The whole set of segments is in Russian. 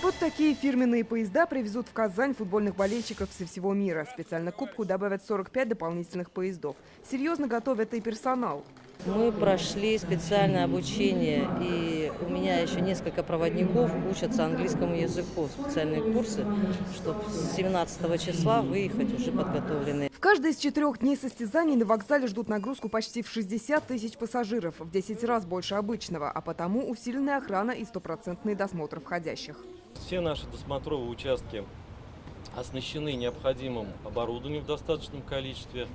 Вот такие фирменные поезда привезут в Казань футбольных болельщиков со всего мира. Специально к кубку добавят 45 дополнительных поездов. Серьезно готовят и персонал. Мы прошли специальное обучение, и у меня еще несколько проводников учатся английскому языку, специальные курсы, чтобы с 17 числа выехать уже подготовленные. В каждый из 4 дней состязаний на вокзале ждут нагрузку почти в 60 тысяч пассажиров, в 10 раз больше обычного, а потому усиленная охрана и стопроцентный досмотр входящих. Все наши досмотровые участки оснащены необходимым оборудованием в достаточном количестве.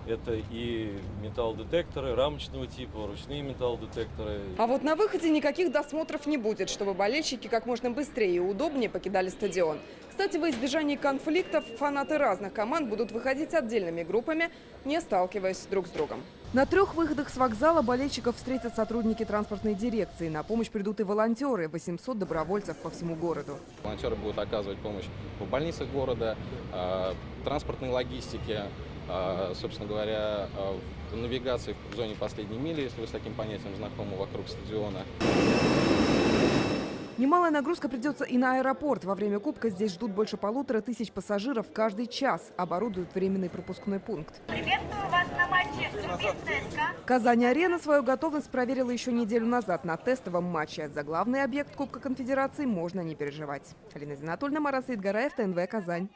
Это и металлодетекторы рамочного типа, ручные металлодетекторы. А вот на выходе никаких досмотров не будет, чтобы болельщики как можно быстрее и удобнее покидали стадион. Кстати, во избежании конфликтов фанаты разных команд будут выходить отдельными группами, не сталкиваясь друг с другом. На 3 выходах с вокзала болельщиков встретят сотрудники транспортной дирекции. На помощь придут и волонтеры, 800 добровольцев по всему городу. Волонтеры будут оказывать помощь в больницах города, транспортной логистике, собственно говоря, в навигации в зоне последней мили, если вы с таким понятием знакомы, вокруг стадиона. Немалая нагрузка придется и на аэропорт. Во время кубка здесь ждут больше 1500 пассажиров каждый час. Оборудуют временный пропускной пункт. Приветствую вас на матче Сурбин ЦСКА. Казань-Арена свою готовность проверила еще неделю назад на тестовом матче. За главный объект Кубка Конфедерации можно не переживать. Алина Зинатульна, Марат Саидгараев, ТНВ Казань.